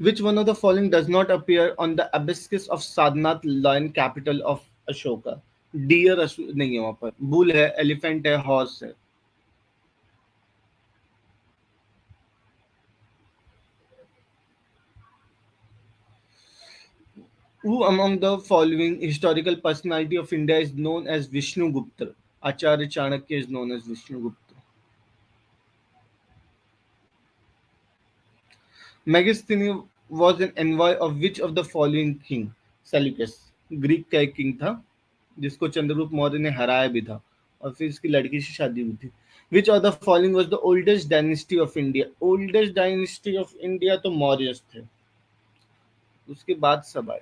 Speaker 1: Which one of the following does not appear on the abacus of Sadnath, lion capital of Ashoka? Deer नहीं है वहां पर, bull है, elephant है, horse है. Who among the following historical personality of India is known as Vishnu Gupta? Acharya Chanakya is known as Vishnu Gupta. Megasthenes was an envoy of which of the following king? Seleucus. Greek का एक king था जिसको चंद्रगुप्त मौर्य ने हराया भी था और फिर इसकी लड़की से शादी हुई थी. विच of the following was the oldest dynasty of India? Oldest dynasty of India तो मौर्यस थे, उसके बाद सब आए.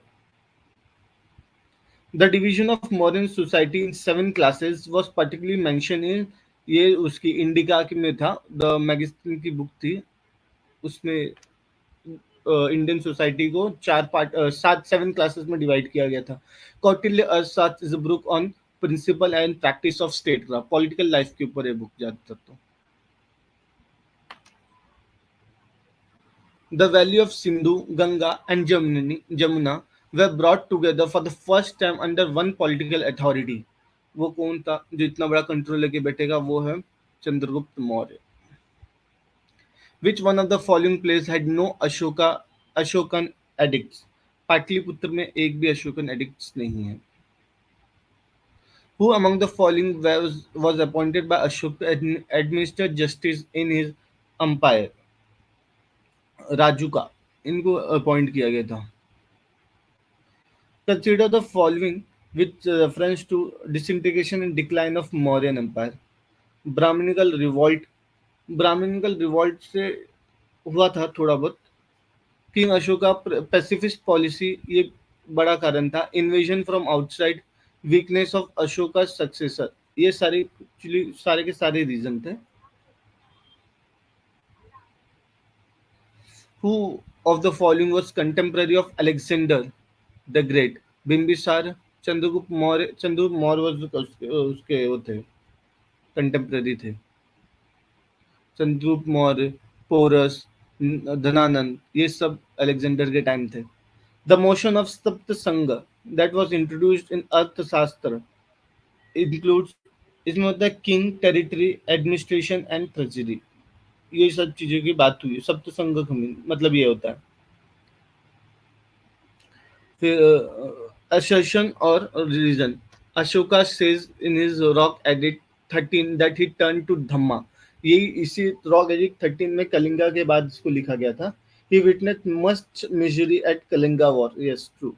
Speaker 1: The division of modern society in 7 classes was particularly mention in, ये उसकी इंडिका की में था, द मैगजीन की बुक थी, उसमें इंडियन सोसाइटी को 7 क्लासेस में डिवाइड किया गया था. Kautilya Arthashastra is a book on principle and practice of state, political life के ऊपर ये बुक ज्यादातर. तो the valley of Sindhu, Ganga and Jamuna were brought together for the first time under one political authority. वो कौन था जो इतना बड़ा कंट्रोल लेके बैठेगा? वो है Chandragupta Maurya. Which one of the following places had no Ashokan edicts? Pataliputra में एक भी अशोकन एडिक्ट्स नहीं है. Who among the following was appointed by Ashok to administer justice in his empire? राजुका, इनको अपॉइंट किया गया था. Consider the following with reference to disintegration and decline of Mauryan Empire. Brahmanical revolt, Brahmanical revolt से हुआ था थोड़ा बहुत. King Ashoka pacifist policy ये बड़ा कारण था. Invasion from outside, weakness of Ashoka successor, ये सारे एक्चुअली सारे के सारे रीजन थे. Who of the following was contemporary of Alexander the great? Bimbisara, Chandragupta Maurya उसके वो थे, कंटेम्पररी थे. चंद्रगुप्त मौर्य, पोरस, धनानंद, ये सब अलेक्जेंडर के टाइम थे. द मोशन ऑफ सप्त संघ दैट वाज इंट्रोड्यूस्ड इन अर्थशास्त्र इंक्लूड्स, इसमें होता है king, territory, administration and treasury, ये सब चीजों की बात हुई. सप्त संघ का मतलब ये होता है. फिर assertion or reason. Ashoka says in his Rock Edict 13 that he turned to Dhamma. यही इसी रॉक एडिक्ट 13 में कलिंगा के बाद इसको लिखा गया था. He witnessed much misery at Kalinga war. Yes, true.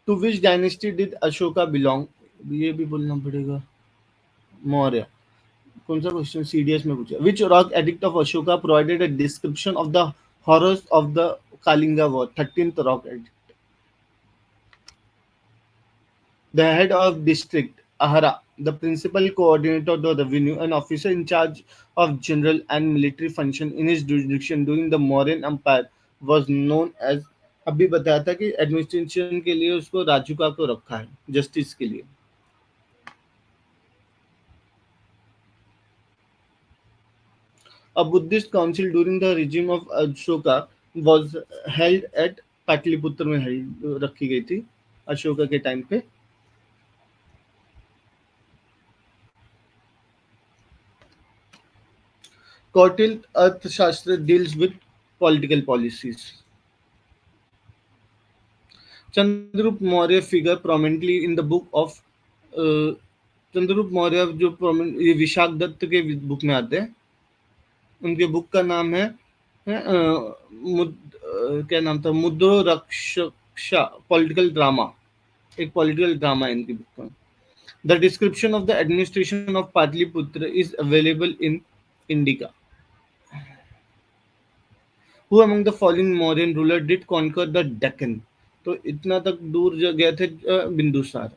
Speaker 1: To which dynasty did Ashoka belong? ये भी बोलना पड़ेगा. मौर्य. कौन सा क्वेश्चन सीडीएस में पूछा? Which rock edict of Ashoka provided a description of the horrors of the Kalinga war? 13th rock edict. The head of district, Ahara, the principal coordinator of the revenue, an officer in charge of general and military function in his jurisdiction during the Mauryan Empire, was known as. अभी बताया था कि administration के लिए उसको राजुका को रखा है, जस्टिस के लिए. A Buddhist council during the regime of Ashoka was held at Pataliputra में रखी गई थी अशोका के टाइम पे. Kautil Arthashastra deals with political policies. Chandragupta Maurya figure prominently in the book of, Chandragupta Maurya जो ये विशाख दत्त के बुक में आते हैं. उनके बुक का नाम है क्या नाम था? मुद्रो रक्षा, पॉलिटिकल ड्रामा, एक पॉलिटिकल ड्रामा है इनकी बुक का. The description of the administration of Pataliputra is available in indica. Who among the following Mauryan ruler did conquer the Deccan? तो इतना तक दूर जो गए थे Bindusara.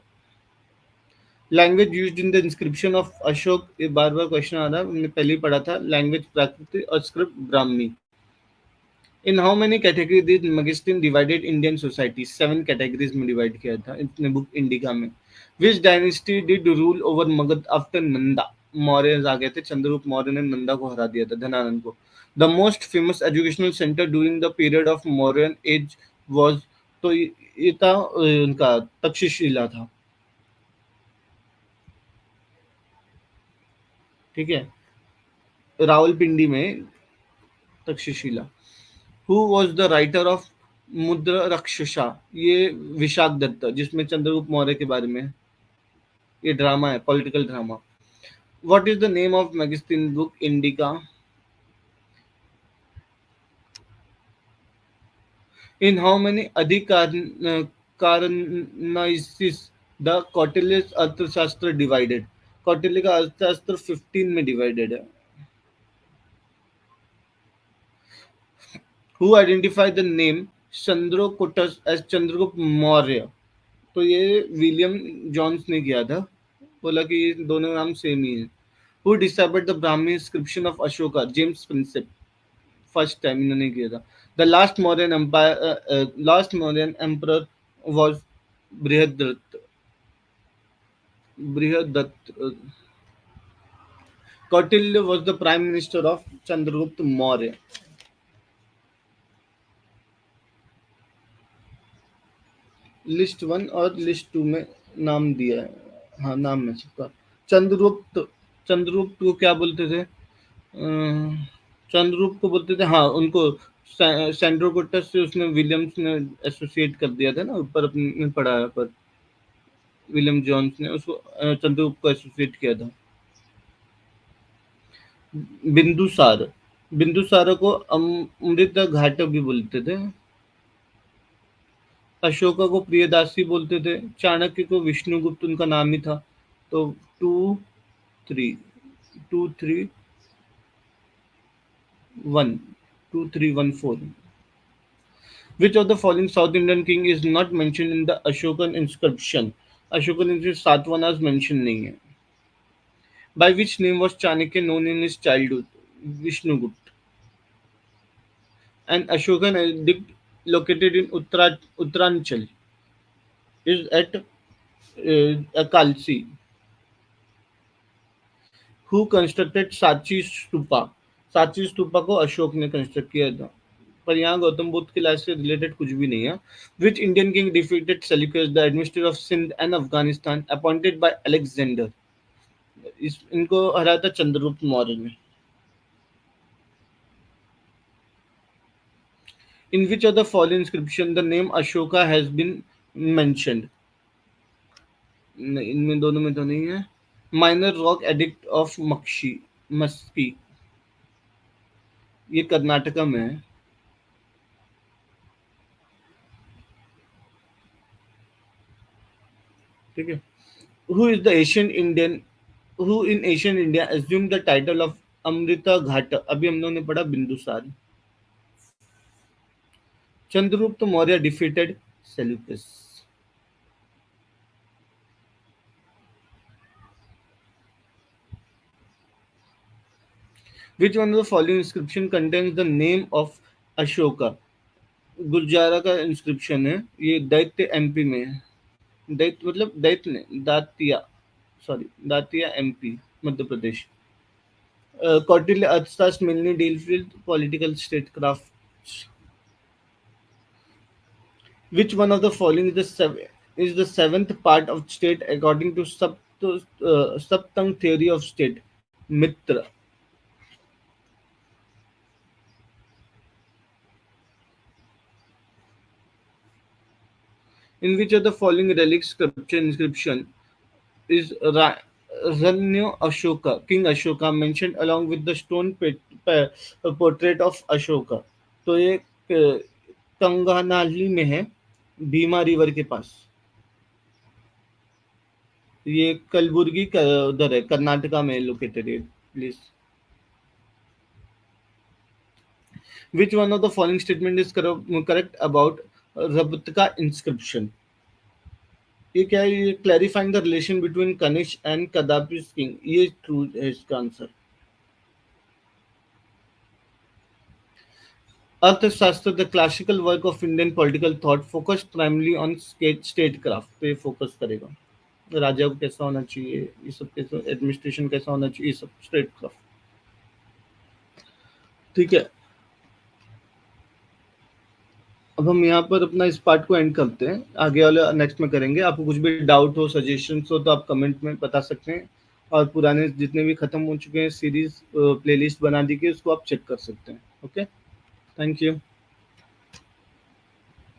Speaker 1: Language used in the inscription of Ashoka, ये बार बार क्वेश्चन आ रहा है, हमने पहले ही पढ़ा था. लैंग्वेज प्राकृत और script Brahmi. In how many category did magazine divided Indian society? 7 categories में डिवाइड किया था इतने बुक इंडिका में. Which dynasty did rule over Magadh after Nanda? Maurya आ गए थे, चंद्रगुप्त मौर्य ने नंदा को हरा दिया था, धनानंद को। The most famous educational centre during the period of Mauryan age was, तो ये था उनका तक्षशिला था। ठीक है, रावलपिंडी में Takshashila. Who was the writer of Mudrarakshasa? ये विशाख दत्त, जिसमें चंद्रगुप्त मौर्य के बारे में ये ड्रामा है, political drama. What is the name of magazine book Indica? In how many अधिकारनाइसिस द कौटिल्य अर्थशास्त्र डिवाइडेड? कौटिल्य का अर्थशास्त्र 15 में डिवाइडेड है। Who identify the name Sandrocottus as Chandragupta Maurya? तो ये विलियम जॉन्स ने किया था, बोला कि ये दोनों नाम सेम ही है। Who decided the Brahmi inscription of Ashoka? James Prinsep, first time इन्होंने किया था। The last Mauryan emperor was Brihadratha. Brihadatta. Kautilya was the prime minister of Chandragupta Maurya. List 1 और लिस्ट 2 में नाम दिया है, हाँ नाम में सबका। चंद्रगुप्त, चंद्रगुप्त को क्या बोलते थे? चंद्रगुप्त को बोलते थे, हाँ उनको सेंड्रोकोटस से उसने विलियम्स ने एसोसिएट कर दिया था ना, ऊपर अपने पढ़ा है पर विलियम जॉन्स ने उसको चंद्रगुप्त को एसोसिएट किया था। बिंदुसार, बिंदुसार को अमृत घाट भी बोलते थे। अशोका को प्रियदासी बोलते थे। चाणक्य को विष्णुगुप्त उनका नाम ही था। तो 2 3 2 3 1 2 3 1 4। Which of the following South Indian king is not mentioned in the Ashokan inscription? Ashokan inscription सातवां mention नहीं है। By which name was Chanakya known in his childhood? Vishnugupta. An Ashokan edict located in Uttaranchal is at Kalsi. Who constructed Sachi Stupa? साची स्तूपा को अशोक ने construct किया था, पर यहाँ गौतम बुद्ध की लाइफ से रिलेटेड कुछ भी नहीं है। Which Indian king defeated Seleucus the administrator of Sindh and Afghanistan appointed by Alexander? इनको हराया था चंद्रगुप्त मौर्य ने। In which of the following inscription the name Ashoka has been mentioned? इनमें दोनों में तो नहीं है। Minor rock edict of Maski, ये कर्नाटका में है। ठीक है। Who is the Asian Indian who in Asian India assume the title of Amrita Ghat? अभी हम लोगों ने पढ़ा Bindusara. Chandragupta Maurya defeated Seleucus. Which one of the following inscription contains the name of Ashoka? Gurjara का इंस्क्रिप्शन है, ये दैत्य एमपी में है। दैत्य मतलब दैत्य नहीं, दातिया, सॉरी दातिया एमपी, मध्य प्रदेश। कौटिल्य अर्थशास्त्र mainly deals with political statecraft. Which one of the following is the seventh part of state according to Saptang theory of state? Mitra. In which of the following relic sculpture inscription is Ranyo Ashoka, King Ashoka, mentioned along with the stone portrait of Ashoka? तो ये कंगानाली में है, Bhima river के पास। ये कलबुर्गी उधर है, कर्नाटका में located है please. Which one of the following statement is correct about Rabtka inscription? ये क्या है? ये clarifying the relation between Kanishka and Kadapi king, ये ट्रू है इसका answer. Arthashastra the classical work of Indian political thought focus primary on state craft, पे focus करेगा। राजा को कैसा होना चाहिए, ये सब कैसा एडमिनिस्ट्रेशन कैसा होना चाहिए, ये सब स्ट्रेट स्टफ। ठीक है, अब हम यहाँ पर अपना इस पार्ट को एंड करते हैं, आगे वाले नेक्स्ट में करेंगे। आपको कुछ भी डाउट हो, सजेशंस हो तो आप कमेंट में बता सकते हैं, और पुराने जितने भी खत्म हो चुके हैं सीरीज प्लेलिस्ट बना दी गई, उसको आप चेक कर सकते हैं। Okay, thank you.